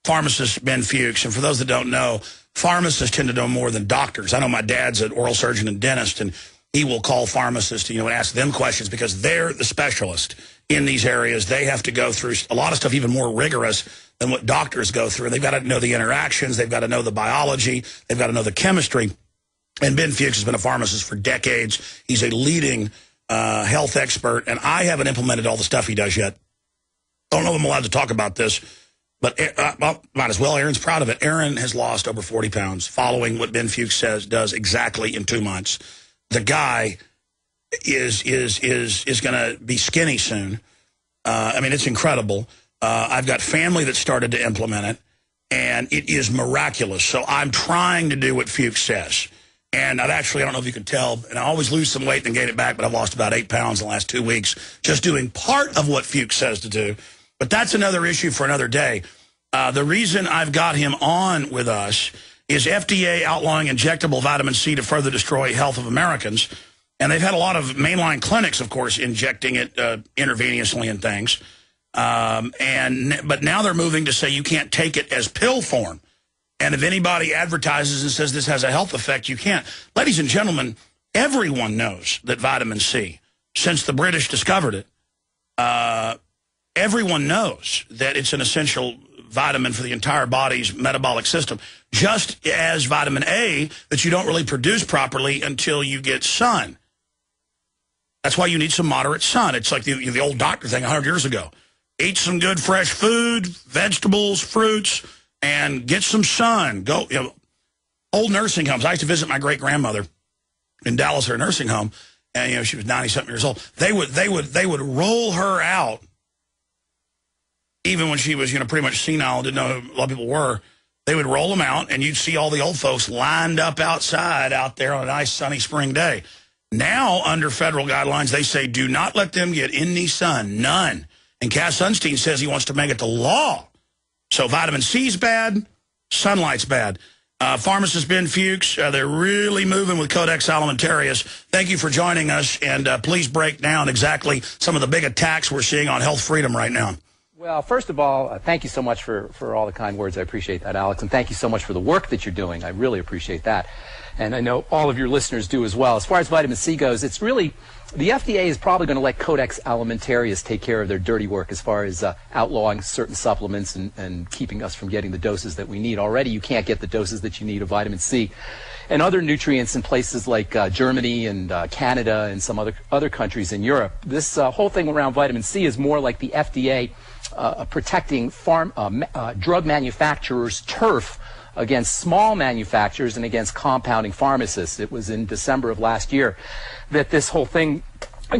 pharmacist Ben Fuchs. And for those that don't know, pharmacists tend to know more than doctors. I know my dad's an oral surgeon and dentist, and he will call pharmacists, and ask them questions because they're the specialist in these areas. They have to go through a lot of stuff even more rigorous than what doctors go through. They've got to know the interactions. They've got to know the biology. They've got to know the chemistry. And Ben Fuchs has been a pharmacist for decades. He's a leading health expert, and I haven't implemented all the stuff he does yet. I don't know if I'm allowed to talk about this, but well, might as well. Aaron's proud of it. Aaron has lost over 40 pounds following what Ben Fuchs does exactly in 2 months. The guy is going to be skinny soon. I mean, it's incredible. I've got family that started to implement it, and it is miraculous. So I'm trying to do what Fuchs says. And I don't know if you can tell, and I always lose some weight and gain it back, but I've lost about 8 pounds in the last 2 weeks just doing part of what Fuchs says to do. But that's another issue for another day. The reason I've got him on with us is FDA outlawing injectable vitamin C to further destroy health of Americans. And they've had a lot of mainline clinics, of course, injecting it intravenously and things. But now they're moving to say you can't take it as pill form. And if anybody advertises and says this has a health effect, you can't. Ladies and gentlemen, everyone knows that vitamin C, since the British discovered it, everyone knows that it's an essential vitamin for the entire body's metabolic system, just as vitamin A that you don't really produce properly until you get sun. That's why you need some moderate sun. It's like the old doctor thing 100 years ago. Eat some good fresh food, vegetables, fruits, and get some sun. Go, old nursing homes. I used to visit my great-grandmother in Dallas, her nursing home, and she was 90-something years old. They would roll her out, even when she was pretty much senile, didn't know who a lot of people were. They would roll them out, and you'd see all the old folks lined up outside out there on a nice sunny spring day. Now, under federal guidelines, they say do not let them get any sun, none. And Cass Sunstein says he wants to make it the law. So vitamin C's bad, sunlight's bad. Pharmacist Ben Fuchs, they're really moving with Codex Alimentarius. Thank you for joining us, and please break down exactly some of the big attacks we're seeing on health freedom right now. Well, first of all, thank you so much for all the kind words. I appreciate that, Alex. And thank you so much for the work that you're doing. I really appreciate that. And I know all of your listeners do as well. As far as vitamin C goes, it's really, the FDA is probably going to let Codex Alimentarius take care of their dirty work as far as outlawing certain supplements and keeping us from getting the doses that we need. Already, you can't get the doses that you need of vitamin C and other nutrients in places like Germany and Canada and some other countries in Europe. This whole thing around vitamin C is more like the FDA protecting drug manufacturers' turf against small manufacturers and against compounding pharmacists. It was in December of last year that this whole thing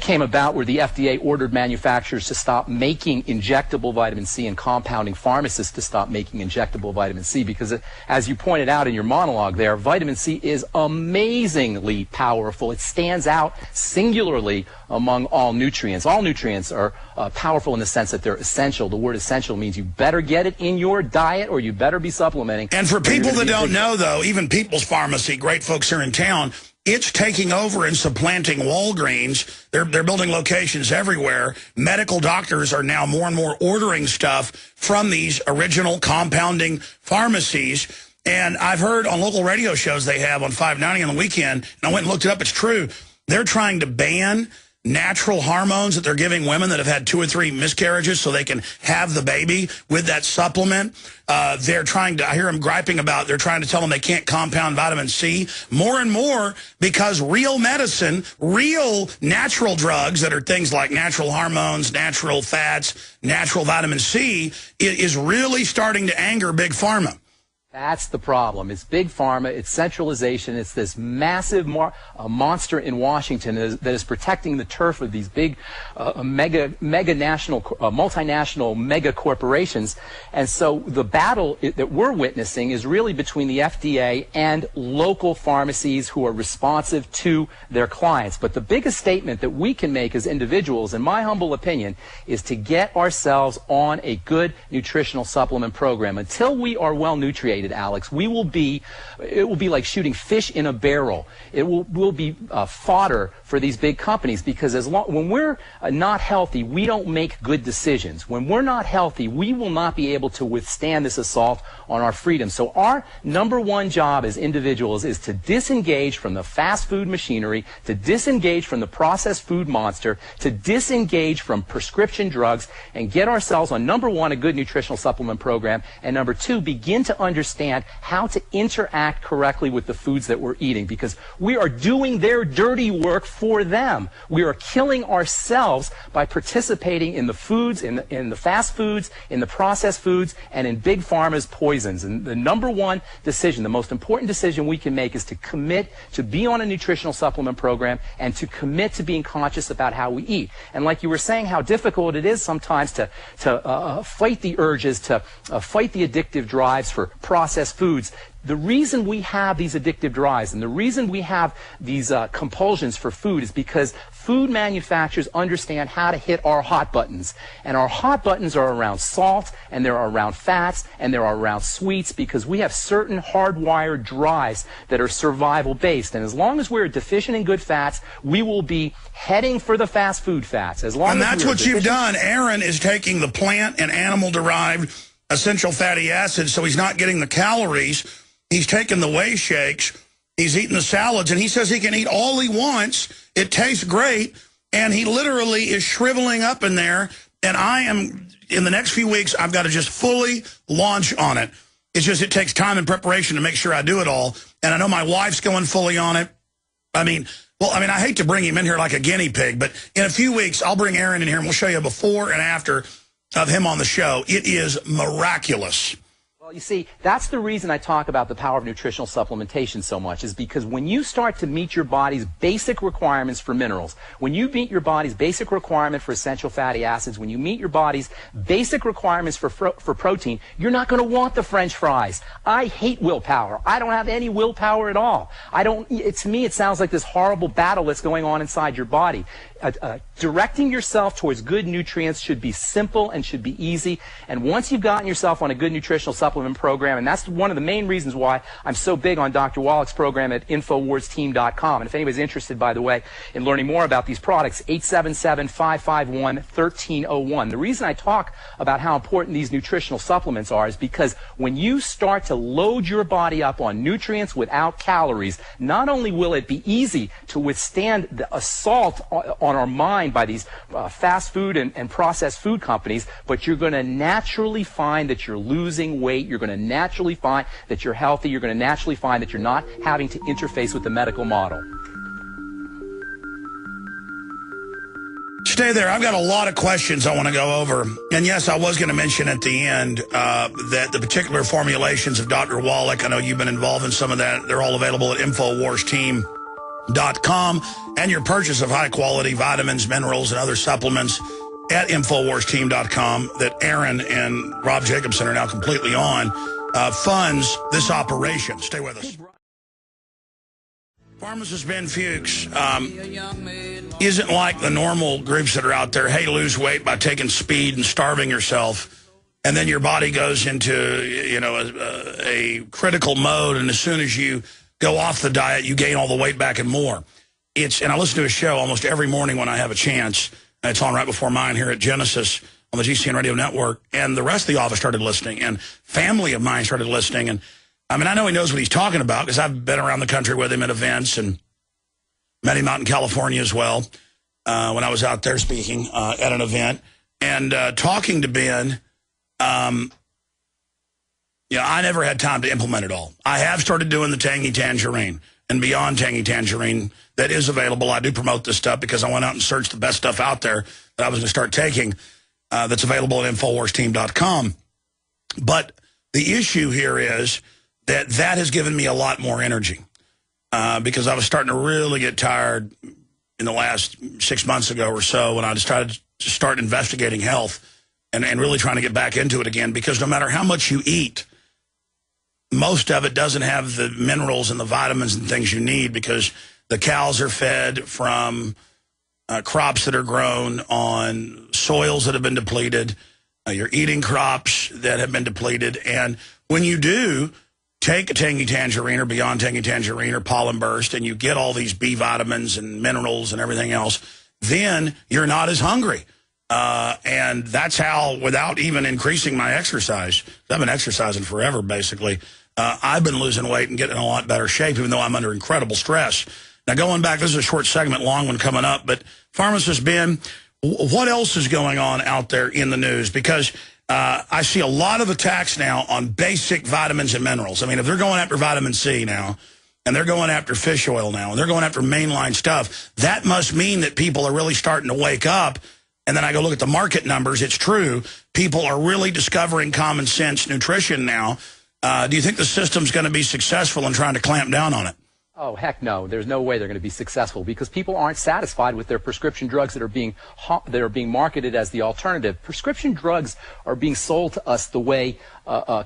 came about, where the FDA ordered manufacturers to stop making injectable vitamin C and compounding pharmacists to stop making injectable vitamin C, because as you pointed out in your monologue there, vitamin C is amazingly powerful. It stands out singularly among all nutrients. All nutrients are powerful in the sense that they're essential. The word essential means you better get it in your diet or you better be supplementing. And for people that don't know, though, even People's Pharmacy, great folks here in town, it's taking over and supplanting Walgreens. They're building locations everywhere. Medical doctors are now more and more ordering stuff from these original compounding pharmacies. And I've heard on local radio shows they have on 590 on the weekend, and I went and looked it up, it's true, they're trying to ban natural hormones that they're giving women that have had 2 or 3 miscarriages so they can have the baby with that supplement. They're trying to, I hear them griping about, they're trying to tell them they can't compound vitamin C more and more, because real medicine, real natural drugs that are things like natural hormones, natural fats, natural vitamin C is really starting to anger Big Pharma. That's the problem. It's big pharma. It's centralization. It's this massive monster in Washington that is protecting the turf of these big multinational mega corporations. And so the battle that we're witnessing is really between the FDA and local pharmacies who are responsive to their clients. But the biggest statement that we can make as individuals, in my humble opinion, is to get ourselves on a good nutritional supplement program. Until we are well nutriated, contaminated, Alex, it will be like shooting fish in a barrel. It will be fodder for these big companies, because when we're not healthy, we don't make good decisions. When we're not healthy, we will not be able to withstand this assault on our freedom. So our number one job as individuals is to disengage from the fast food machinery, to disengage from the processed food monster, to disengage from prescription drugs, and get ourselves on, number one, a good nutritional supplement program, and number two, begin to understand how to interact correctly with the foods that we're eating, because we are doing their dirty work for them. We are killing ourselves by participating in the foods, in the fast foods, in the processed foods, and in Big Pharma's poisons. And the number one decision, the most important decision we can make, is to commit to be on a nutritional supplement program and to commit to being conscious about how we eat. And like you were saying, how difficult it is sometimes to fight the urges, to fight the addictive drives for processed foods. The reason we have these addictive drives and the reason we have these compulsions for food is because food manufacturers understand how to hit our hot buttons. And our hot buttons are around salt, and they're around fats, and they're around sweets, because we have certain hardwired drives that are survival based. And as long as we're deficient in good fats, we will be heading for the fast food fats. And that's what you've done. Aaron is taking the plant and animal derived essential fatty acids, so he's not getting the calories. He's taking the whey shakes, he's eating the salads, and he says he can eat all he wants. It tastes great, and he literally is shriveling up in there. And I am, in the next few weeks, I've got to just fully launch on it. It's just, it takes time and preparation to make sure I do it all. And I know my wife's going fully on it. I mean, I hate to bring him in here like a guinea pig, but in a few weeks, I'll bring Aaron in here, and we'll show you a before and after of him on the show. It is miraculous. You see, that's the reason I talk about the power of nutritional supplementation so much, is because when you start to meet your body's basic requirements for minerals, when you meet your body's basic requirement for essential fatty acids, when you meet your body's basic requirements for protein, you're not going to want the French fries. I hate willpower. I don't have any willpower at all. To me, it sounds like this horrible battle that's going on inside your body. Directing yourself towards good nutrients should be simple and should be easy. And once you've gotten yourself on a good nutritional supplement program, and that's one of the main reasons why I'm so big on Dr. Wallach's program at InfoWarsTeam.com. And if anybody's interested, by the way, in learning more about these products, 877-551-1301. The reason I talk about how important these nutritional supplements are is because when you start to load your body up on nutrients without calories, not only will it be easy to withstand the assault on our mind by these fast food and processed food companies, but you're going to naturally find that you're losing weight. You're going to naturally find that you're healthy. You're going to naturally find that you're not having to interface with the medical model. Stay there. I've got a lot of questions I want to go over. And yes, I was going to mention at the end that the particular formulations of Dr. Wallach, I know you've been involved in some of that. They're all available at InfoWarsTeam.com, and your purchase of high-quality vitamins, minerals, and other supplements at InfoWarsTeam.com that Aaron and Rob Jacobson are now completely on, funds this operation. Stay with us. Pharmacist Ben Fuchs isn't like the normal groups that are out there, hey, lose weight by taking speed and starving yourself, and then your body goes into, a critical mode, and as soon as you go off the diet, you gain all the weight back and more. And I listen to his show almost every morning when I have a chance. It's on right before mine here at Genesis on the GCN Radio Network. And the rest of the office started listening, and family of mine started listening. And I mean, I know he knows what he's talking about because I've been around the country with him at events and met him out in California as well when I was out there speaking at an event. And talking to Ben, I never had time to implement it all. I have started doing the Tangy Tangerine and Beyond Tangy Tangerine that is available. I do promote this stuff because I went out and searched the best stuff out there that I was going to start taking that's available at InfoWarsTeam.com. But the issue here is that has given me a lot more energy because I was starting to really get tired in the last 6 months ago or so when I decided to start investigating health and really trying to get back into it again, because no matter how much you eat, most of it doesn't have the minerals and the vitamins and things you need because the cows are fed from crops that are grown on soils that have been depleted. You're eating crops that have been depleted. And when you do, take a Tangy Tangerine or Beyond Tangy Tangerine or Pollen Burst, and you get all these B vitamins and minerals and everything else, then you're not as hungry. And that's how, without even increasing my exercise, I've been exercising forever, basically, I've been losing weight and getting in a lot better shape, even though I'm under incredible stress. Now, going back, this is a short segment, long one coming up, but Pharmacist Ben, what else is going on out there in the news? Because I see a lot of attacks now on basic vitamins and minerals. I mean, if they're going after vitamin C now, and they're going after fish oil now, and they're going after mainline stuff, that must mean that people are really starting to wake up. And then I go look at the market numbers. It's true. People are really discovering common sense nutrition now. Do you think the system's going to be successful in trying to clamp down on it? Oh, heck no. There's no way they're going to be successful because people aren't satisfied with their prescription drugs that are being marketed as the alternative. Prescription drugs are being sold to us the way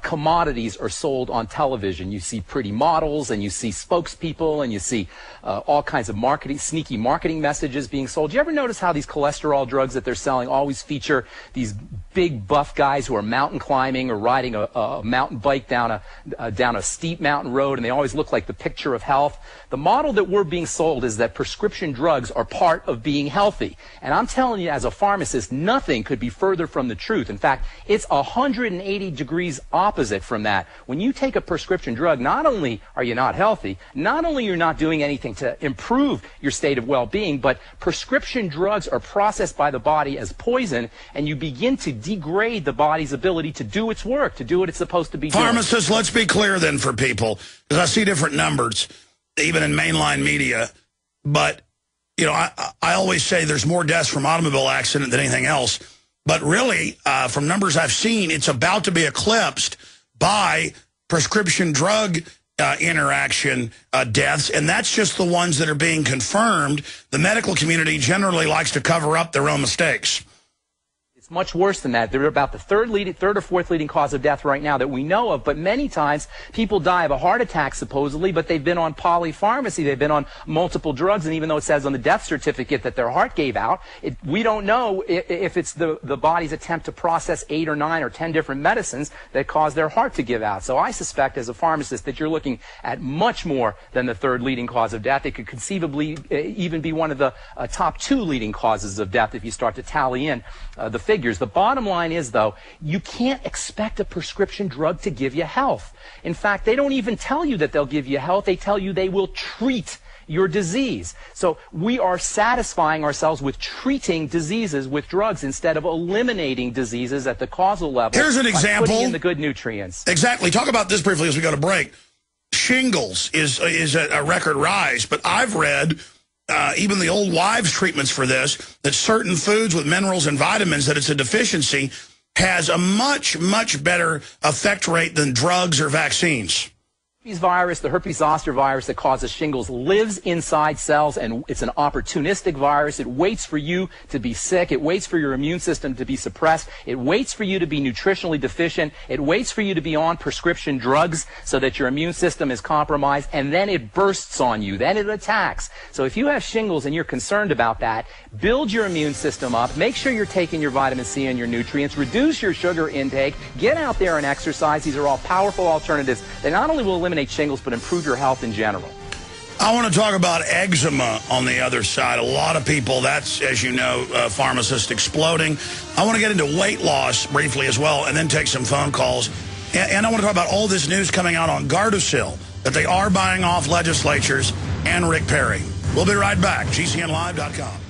commodities are sold on television. You see pretty models, and you see spokespeople, and you see all kinds of sneaky marketing messages being sold. Do you ever notice how these cholesterol drugs that they're selling always feature these big buff guys who are mountain climbing or riding a mountain bike down a steep mountain road, and they always look like the picture of health? The model that we're being sold is that prescription drugs are part of being healthy. And I'm telling you, as a pharmacist, nothing could be further from the truth. In fact, it's 180 degrees opposite from that. When you take a prescription drug, not only are you not healthy, not only you're not doing anything to improve your state of well-being, but prescription drugs are processed by the body as poison, and you begin to degrade the body's ability to do its work, to do what it's supposed to be doing. Pharmacists, let's be clear then for people, because I see different numbers, even in mainline media. But, you know, I always say there's more deaths from automobile accident than anything else. But really, from numbers I've seen, it's about to be eclipsed by prescription drug interaction deaths, and that's just the ones that are being confirmed. The medical community generally likes to cover up their own mistakes. It's much worse than that. They're about the third or fourth leading cause of death right now that we know of, but many times people die of a heart attack supposedly, but they've been on polypharmacy, they've been on multiple drugs, and even though it says on the death certificate that their heart gave out, we don't know if it's the body's attempt to process 8 or 9 or 10 different medicines that cause their heart to give out. So I suspect as a pharmacist that you're looking at much more than the third leading cause of death. It could conceivably even be one of the top 2 leading causes of death if you start to tally in the figures. The bottom line is, though, you can't expect a prescription drug to give you health. In fact, they don't even tell you that they'll give you health. They tell you they will treat your disease. So we are satisfying ourselves with treating diseases with drugs instead of eliminating diseases at the causal level. Here's an example. Putting in the good nutrients. Exactly. Talk about this briefly as we go to break. Shingles is a record rise, but I've read even the old wives' treatments for this, that certain foods with minerals and vitamins, that it's a deficiency, has a much, much better effect rate than drugs or vaccines. Virus, the herpes zoster virus that causes shingles, lives inside cells, and it's an opportunistic virus. It waits for you to be sick. It waits for your immune system to be suppressed. It waits for you to be nutritionally deficient. It waits for you to be on prescription drugs so that your immune system is compromised, and then it bursts on you. Then it attacks. So if you have shingles and you're concerned about that, build your immune system up. Make sure you're taking your vitamin C and your nutrients. Reduce your sugar intake. Get out there and exercise. These are all powerful alternatives that not only will eliminate shingles, but improve your health in general. I want to talk about eczema on the other side. A lot of people, that's, as you know, Pharmacist exploding. I want to get into weight loss briefly as well, and then take some phone calls. And I want to talk about all this news coming out on Gardasil, that they are buying off legislatures, and Rick Perry. We'll be right back. GCNlive.com.